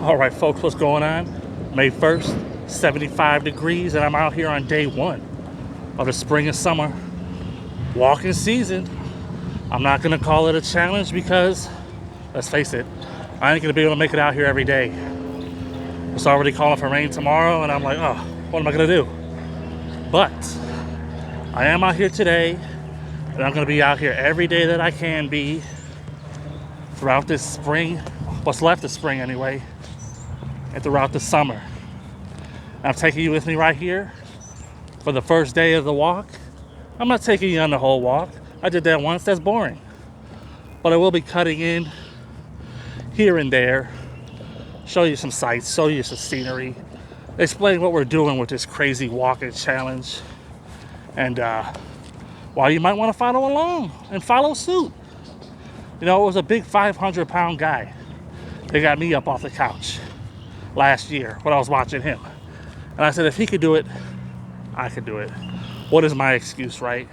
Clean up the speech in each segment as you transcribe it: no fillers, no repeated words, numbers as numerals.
All right, folks, what's going on? May 1st, 75 degrees, and I'm out here on day one of the spring and summer walking season. I'm not gonna call it a challenge because, let's face it, I ain't gonna be able to make it out here every day. It's already calling for rain tomorrow, and I'm like, oh, what am I gonna do? But I am out here today, and I'm gonna be out here every day that I can be throughout this spring, what's left of spring anyway, and throughout the summer. I'm taking you with me right here for the first day of the walk. I'm not taking you on the whole walk. I did that once, that's boring. But I will be cutting in here and there, show you some sights, show you some scenery, explain what we're doing with this crazy walking challenge, and why you might want to follow along and follow suit. You know, it was a big 500-pound guy that got me up off the couch last year when I was watching him. And I said, if he could do it, I could do it. What is my excuse, right?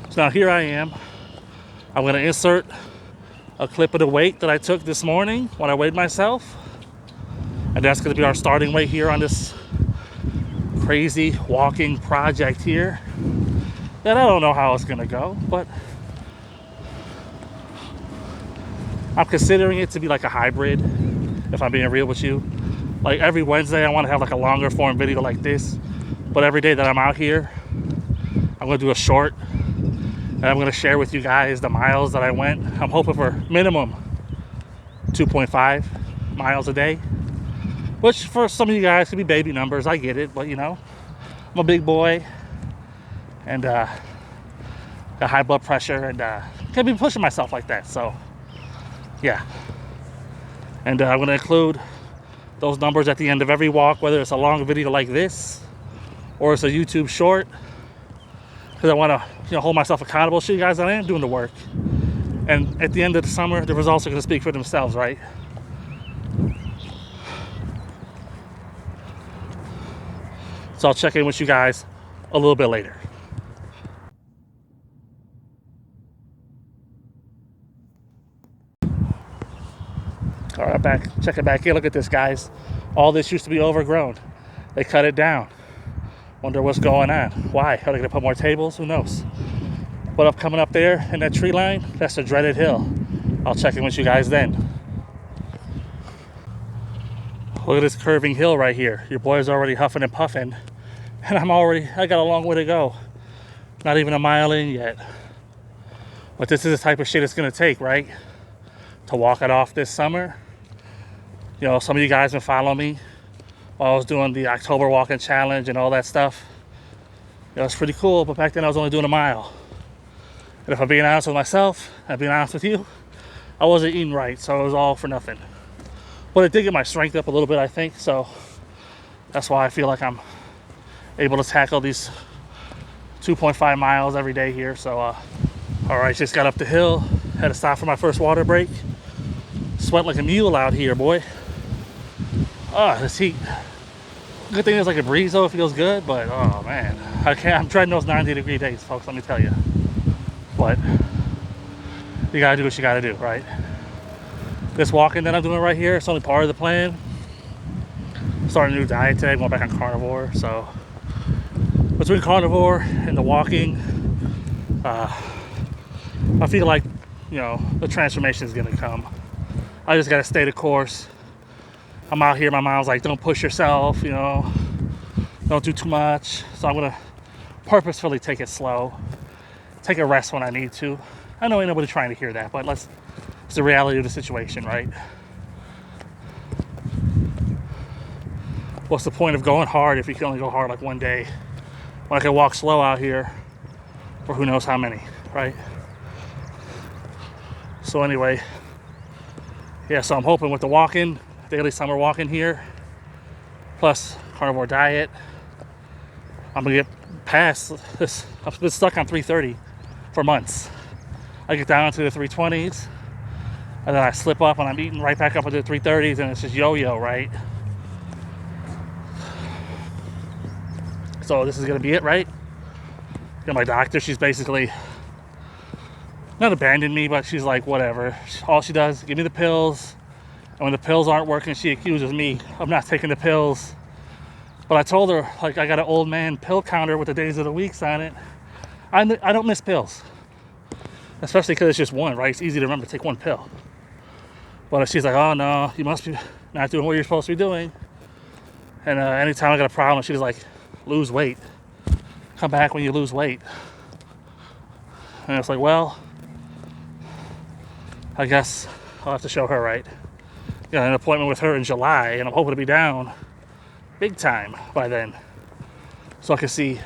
So now here I am. I'm gonna insert a clip of the weight that I took this morning when I weighed myself. And that's gonna be our starting weight here on this crazy walking project here. That I don't know how it's gonna go, but I'm considering it to be like a hybrid, if I'm being real with you. Like every Wednesday, I want to have like a longer form video like this. But every day that I'm out here, I'm going to do a short. And I'm going to share with you guys the miles that I went. I'm hoping for minimum 2.5 miles a day. Which for some of you guys could be baby numbers. I get it. But you know, I'm a big boy. And got high blood pressure. And can't be pushing myself like that. So, yeah. And I'm going to include those numbers at the end of every walk, whether it's a long video like this or it's a YouTube short, because I want to hold myself accountable, show you guys that I am doing the work. And at the end of the summer, the results are going to speak for themselves, right? So I'll check in with you guys a little bit later. All right, back. Check it back in. Look at this, guys. All this used to be overgrown. They cut it down. Wonder what's going on. Why? Are they going to put more tables? Who knows? But up coming up there in that tree line, that's the dreaded hill. I'll check in with you guys then. Look at this curving hill right here. Your boy's already huffing and puffing. And I got a long way to go. Not even a mile in yet. But this is the type of shit it's going to take, right? To walk it off this summer. You know, some of you guys been following me while I was doing the October walking challenge and all that stuff. You know, it's pretty cool, but back then I was only doing a mile. And if I'm being honest with myself, I'm being honest with you, I wasn't eating right, so it was all for nothing. But it did get my strength up a little bit, I think, so that's why I feel like I'm able to tackle these 2.5 miles every day here. So, all right, just got up the hill, had to stop for my first water break. Sweat like a mule out here, boy. This heat. Good thing there's like a breeze though, it feels good, but oh man. I'm dreading those 90-degree days, folks, let me tell you. But you gotta do what you gotta do, right? This walking that I'm doing right here, it's only part of the plan. I'm starting a new diet today, going back on carnivore. So between carnivore and the walking, I feel like, the transformation is gonna come. I just gotta stay the course. I'm out here, my mom's like, don't push yourself, don't do too much. So I'm gonna purposefully take it slow, take a rest when I need to. I know ain't nobody trying to hear that, but it's the reality of the situation, right? What's the point of going hard if you can only go hard like one day when I can walk slow out here for who knows how many, right? So anyway, yeah, so I'm hoping with the walking, daily summer walking here, plus carnivore diet, I'm gonna get past this. I've been stuck on 330 for months. I get down to the 320s, and then I slip up and I'm eating right back up into the 330s, and it's just yo-yo, right? So this is gonna be it, right? My doctor, she's basically not abandoned me, but she's like, whatever. All she does, give me the pills, And when the pills aren't working, she accuses me of not taking the pills. But I told her, like, I got an old man pill counter with the days of the weeks on it. I don't miss pills, especially because it's just one, right? It's easy to remember to take one pill. But she's like, oh no, you must be not doing what you're supposed to be doing. And anytime I got a problem, she's like, lose weight. Come back when you lose weight. And it's like, well, I guess I'll have to show her right. Got an appointment with her in July, and I'm hoping to be down big time by then. So I can see,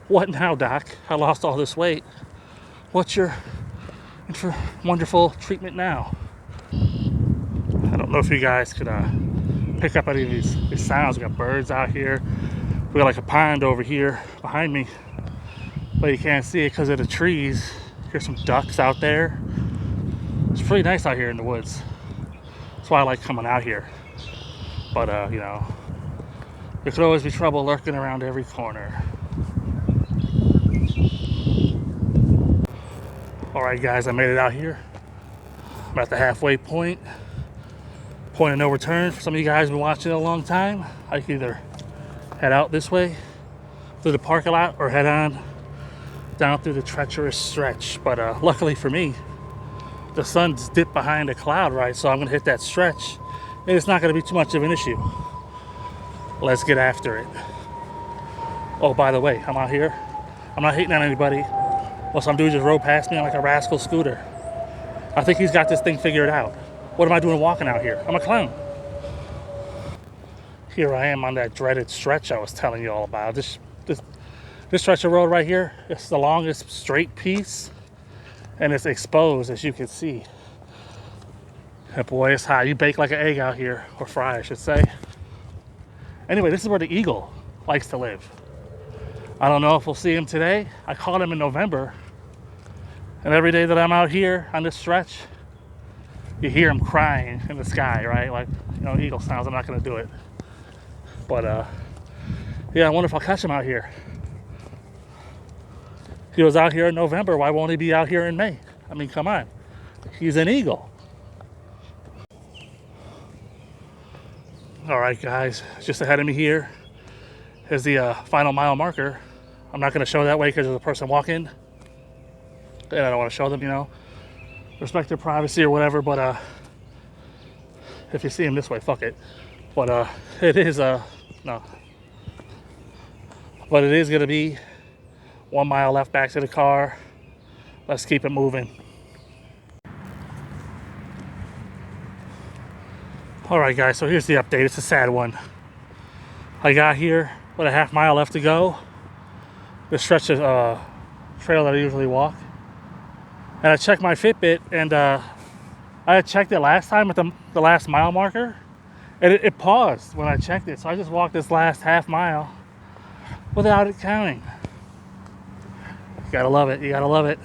what now, doc? I lost all this weight. What's your wonderful treatment now? I don't know if you guys could pick up any of these sounds. We got birds out here. We got like a pond over here behind me, but you can't see it because of the trees. Here's some ducks out there. It's pretty nice out here in the woods. That's why I like coming out here. But you know, there could always be trouble lurking around every corner. Alright guys, I made it out here. I'm at the halfway point. Point of no return. For some of you guys who've been watching it a long time, I can either head out this way through the parking lot or head on down through the treacherous stretch. But luckily for me, the sun's dipped behind a cloud, right? So I'm gonna hit that stretch and it's not gonna be too much of an issue. Let's get after it. Oh, by the way, I'm out here. I'm not hating on anybody. Well, some dude just rode past me on like a rascal scooter. I think he's got this thing figured out. What am I doing walking out here? I'm a clown. Here I am on that dreaded stretch I was telling you all about. This stretch of road right here, it's the longest straight piece, and it's exposed, as you can see. And boy, it's hot. You bake like an egg out here, or fry, I should say. Anyway, this is where the eagle likes to live. I don't know if we'll see him today. I caught him in November, and every day that I'm out here on this stretch, you hear him crying in the sky, right? Like, you know, eagle sounds. I'm not gonna do it. But yeah, I wonder if I'll catch him out here. He was out here in November. Why won't he be out here in May? I mean, come on. He's an eagle. All right, guys. Just ahead of me here is the final mile marker. I'm not going to show that way because there's a person walking. And I don't want to show them, you know. Respect their privacy or whatever. But if you see him this way, fuck it. But it is, no. But it is going to be 1 mile left back to the car. Let's keep it moving. All right, guys, so here's the update. It's a sad one. I got here with a half mile left to go. This stretch of trail that I usually walk. And I checked my Fitbit, and I had checked it last time at the last mile marker, and it paused when I checked it. So I just walked this last half mile without it counting. You gotta love it. You gotta love it.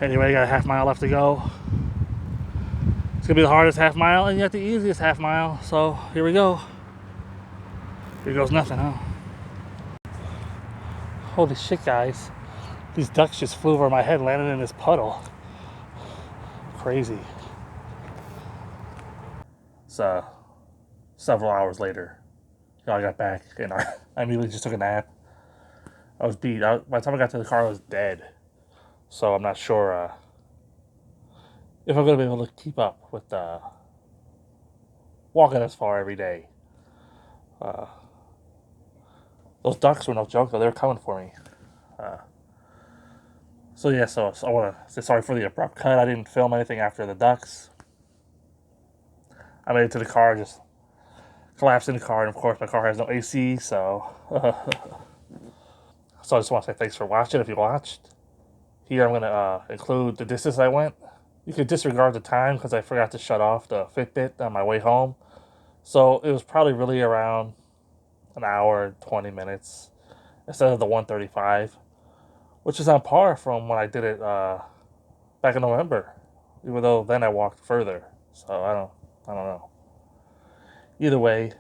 Anyway, got a half mile left to go. It's gonna be the hardest half mile and yet the easiest half mile. So here we go. Here goes nothing, huh? Holy shit, guys. These ducks just flew over my head, landed in this puddle. Crazy. It's several hours later. I got back and I immediately just took a nap. I was beat. By the time I got to the car, I was dead. So I'm not sure if I'm going to be able to keep up with walking this far every day. Those ducks were no joke, though. They were coming for me. So yeah, so I want to say sorry for the abrupt cut. I didn't film anything after the ducks. I made it to the car, just collapsed in the car, and of course my car has no AC, so... So I just want to say thanks for watching, if you watched. Here I'm going to include the distance I went. You could disregard the time because I forgot to shut off the Fitbit on my way home. So it was probably really around an hour and 20 minutes instead of the 135, which is on par from when I did it back in November, even though then I walked further. So I don't know. Either way,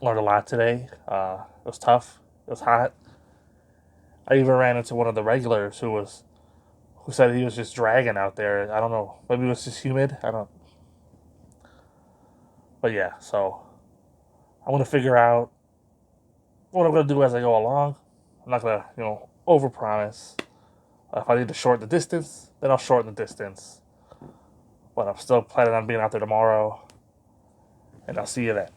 learned a lot today. It was tough. It was hot. I even ran into one of the regulars who said he was just dragging out there. I don't know. Maybe it was just humid. I don't But yeah, so I'm gonna figure out what I'm gonna do as I go along. I'm not gonna, overpromise. If I need to shorten the distance, then I'll shorten the distance. But I'm still planning on being out there tomorrow, and I'll see you then.